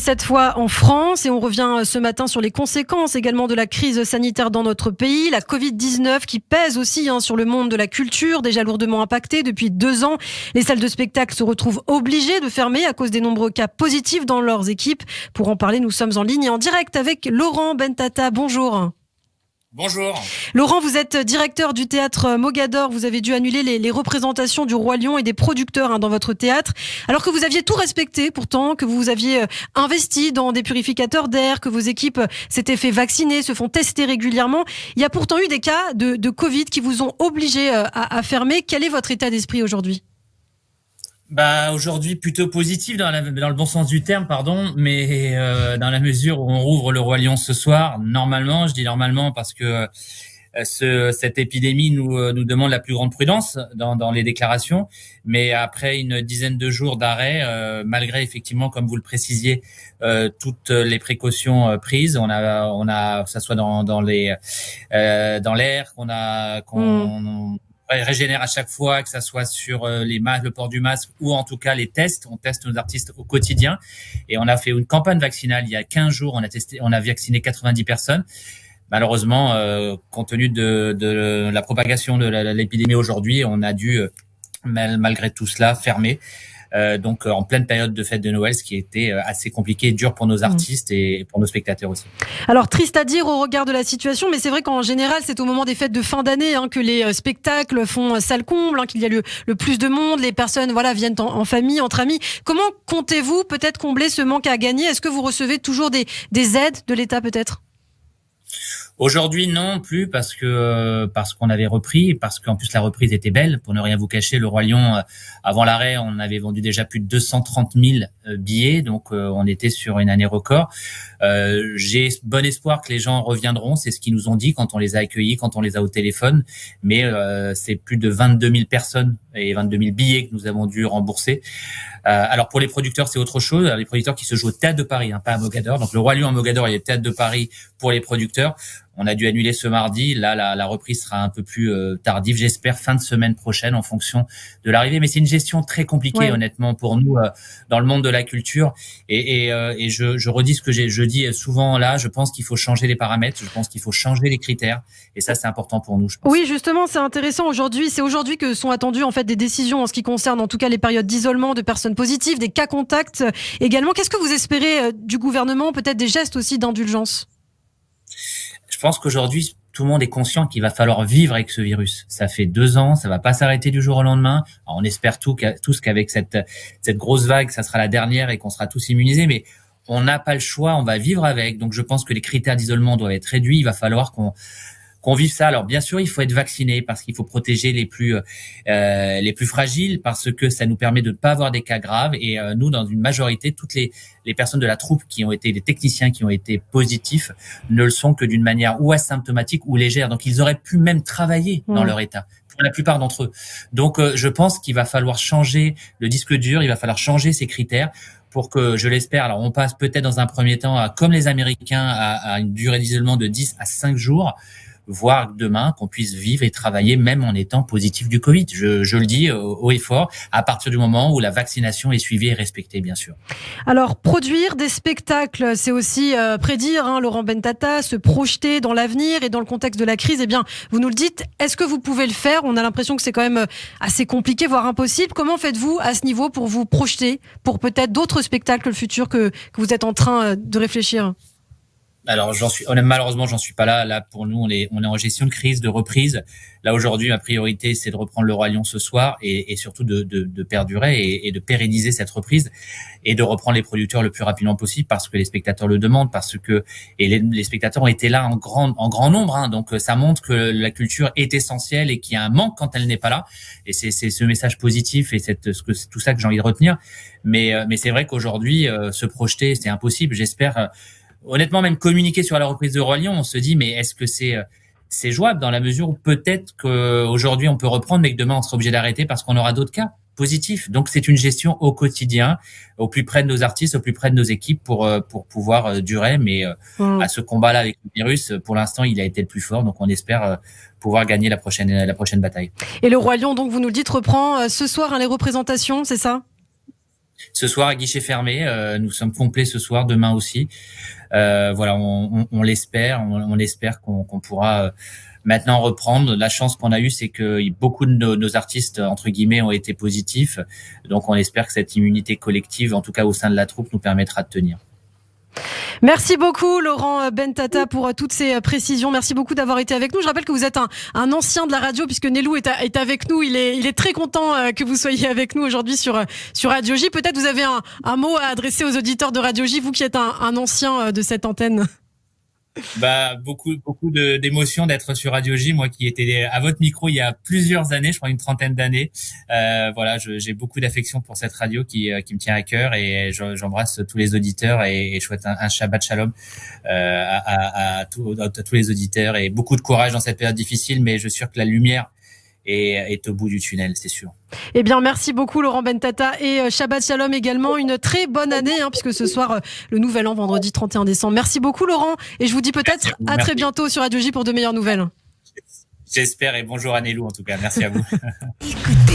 cette fois en France, et on revient ce matin sur les conséquences également de la crise sanitaire dans notre pays. La Covid-19 qui pèse aussi sur le monde de la culture, déjà lourdement impacté depuis 2 ans. Les salles de spectacle se retrouvent obligées de fermer à cause des nombreux cas positifs dans leurs équipes. Pour en parler, nous sommes en ligne et en direct avec Laurent Bentata. Bonjour. Bonjour. Laurent, vous êtes directeur du théâtre Mogador. Vous avez dû annuler les représentations du Roi Lion et des producteurs dans votre théâtre, alors que vous aviez tout respecté pourtant, que vous aviez investi dans des purificateurs d'air, que vos équipes s'étaient fait vacciner, se font tester régulièrement. Il y a pourtant eu des cas de Covid qui vous ont obligé à fermer. Quel est votre état d'esprit aujourd'hui ? Aujourd'hui plutôt positif dans le bon sens du terme, mais dans la mesure où on rouvre le Roi Lion ce soir, normalement, je dis normalement parce que cette épidémie nous demande la plus grande prudence dans les déclarations, mais après une dizaine de jours d'arrêt, malgré effectivement, comme vous le précisiez, toutes les précautions prises, on a que ça soit dans l'air qu'on régénère à chaque fois, que ça soit sur les masques, le port du masque ou en tout cas les tests. On teste nos artistes au quotidien et on a fait une campagne vaccinale il y a 15 jours. On a vacciné 90 personnes. Malheureusement, compte tenu de la propagation de l'épidémie aujourd'hui, on a dû malgré tout cela fermer. Donc en pleine période de fête de Noël, ce qui était assez compliqué et dur pour nos artistes et pour nos spectateurs aussi. Alors triste à dire au regard de la situation, mais c'est vrai qu'en général c'est au moment des fêtes de fin d'année que les spectacles font salle comble, qu'il y a le plus de monde, les personnes viennent en famille, entre amis. Comment comptez-vous peut-être combler ce manque à gagner ? Est-ce que vous recevez toujours des aides de l'État peut-être ? Aujourd'hui, non plus, parce qu'on avait repris, parce qu'en plus la reprise était belle. Pour ne rien vous cacher, le Roi Lion, avant l'arrêt, on avait vendu déjà plus de 230 000 billets, donc on était sur une année record. J'ai bon espoir que les gens reviendront, c'est ce qu'ils nous ont dit quand on les a accueillis, quand on les a au téléphone, mais c'est plus de 22 000 personnes et 22 000 billets que nous avons dû rembourser. Alors pour les producteurs, c'est autre chose. Les producteurs qui se jouent au Théâtre de Paris, pas à Mogador. Donc le Roi Lion à Mogador et le Théâtre de Paris pour les producteurs. On a dû annuler ce mardi. Là, la reprise sera un peu plus tardive. J'espère fin de semaine prochaine en fonction de l'arrivée. Mais c'est une gestion très compliquée, honnêtement, pour nous dans le monde de la culture. Et je redis ce que je dis souvent là. Je pense qu'il faut changer les paramètres. Je pense qu'il faut changer les critères. Et ça, c'est important pour nous, je pense. Oui, justement, c'est intéressant aujourd'hui. C'est aujourd'hui que sont attendues en fait des décisions en ce qui concerne, en tout cas, les périodes d'isolement de personnes positives, des cas contacts également. Qu'est-ce que vous espérez du gouvernement ? Peut-être des gestes aussi d'indulgence ? Je pense qu'aujourd'hui, tout le monde est conscient qu'il va falloir vivre avec ce virus. Ça fait 2 ans, ça va pas s'arrêter du jour au lendemain. Alors, on espère tous qu'avec cette grosse vague, ça sera la dernière et qu'on sera tous immunisés, mais on n'a pas le choix, on va vivre avec. Donc, je pense que les critères d'isolement doivent être réduits. Il va falloir qu'on vive ça. Alors bien sûr, il faut être vacciné parce qu'il faut protéger les plus fragiles, parce que ça nous permet de ne pas avoir des cas graves. Et nous, dans une majorité, toutes les personnes de la troupe les techniciens qui ont été positifs ne le sont que d'une manière ou asymptomatique ou légère. Donc ils auraient pu même travailler dans leur état, pour la plupart d'entre eux. Donc je pense qu'il va falloir changer le disque dur, il va falloir changer ces critères pour que, je l'espère, alors on passe peut-être dans un premier temps comme les Américains à une durée d'isolement de 10 à 5 jours, voire demain qu'on puisse vivre et travailler même en étant positif du Covid. Je le dis haut et fort, à partir du moment où la vaccination est suivie et respectée, bien sûr. Alors, produire des spectacles, c'est aussi prédire, Laurent Bentata, se projeter dans l'avenir et dans le contexte de la crise. Eh bien, vous nous le dites, est-ce que vous pouvez le faire ? On a l'impression que c'est quand même assez compliqué, voire impossible. Comment faites-vous à ce niveau pour vous projeter pour peut-être d'autres spectacles futurs que vous êtes en train de réfléchir ? Alors malheureusement, j'en suis pas là. Là, pour nous, on est en gestion de crise, de reprise. Là, aujourd'hui, ma priorité, c'est de reprendre le Roi Lion ce soir et surtout de perdurer et de pérenniser cette reprise et de reprendre les producteurs le plus rapidement possible parce que les spectateurs le demandent, les spectateurs ont été là en grand nombre, donc ça montre que la culture est essentielle et qu'il y a un manque quand elle n'est pas là. Et c'est ce message positif et tout ça que j'ai envie de retenir. Mais c'est vrai qu'aujourd'hui, se projeter, c'est impossible. J'espère. Honnêtement, même communiquer sur la reprise de Roi Lion, on se dit, mais est-ce que c'est jouable dans la mesure où peut-être qu'aujourd'hui on peut reprendre, mais que demain on sera obligé d'arrêter parce qu'on aura d'autres cas positifs. Donc c'est une gestion au quotidien, au plus près de nos artistes, au plus près de nos équipes pour pouvoir durer. Mais à ce combat-là avec le virus, pour l'instant, il a été le plus fort. Donc on espère pouvoir gagner la prochaine bataille. Et le Roi Lion, donc vous nous le dites, reprend ce soir les représentations, c'est ça ? Ce soir à guichet fermé, nous sommes complets ce soir, demain aussi. Voilà, on l'espère, on espère qu'on pourra maintenant reprendre. La chance qu'on a eue, c'est que beaucoup de nos artistes, entre guillemets, ont été positifs. Donc on espère que cette immunité collective, en tout cas au sein de la troupe, nous permettra de tenir. Merci beaucoup Laurent Bentata pour toutes ces précisions. Merci beaucoup d'avoir été avec nous. Je rappelle que vous êtes un ancien de la radio puisque Nelou est avec nous. Il est très content que vous soyez avec nous aujourd'hui sur Radio J. Peut-être vous avez un mot à adresser aux auditeurs de Radio J, vous qui êtes un ancien de cette antenne. Beaucoup d'émotions d'être sur Radio J, moi qui étais à votre micro il y a plusieurs années, je crois une trentaine d'années. Voilà, j'ai beaucoup d'affection pour cette radio qui me tient à cœur, et j'embrasse tous les auditeurs et je souhaite un Shabbat Shalom à tous les auditeurs, et beaucoup de courage dans cette période difficile, mais je suis sûr que la lumière est au bout du tunnel, c'est sûr. Eh bien, merci beaucoup Laurent Bentata, et Shabbat Shalom également, une très bonne année, puisque ce soir, le nouvel an, vendredi 31 décembre. Merci beaucoup Laurent, et je vous dis peut-être à très bientôt sur Radio J pour de meilleures nouvelles. J'espère, et bonjour à Nelou en tout cas, merci à vous. Écoutez.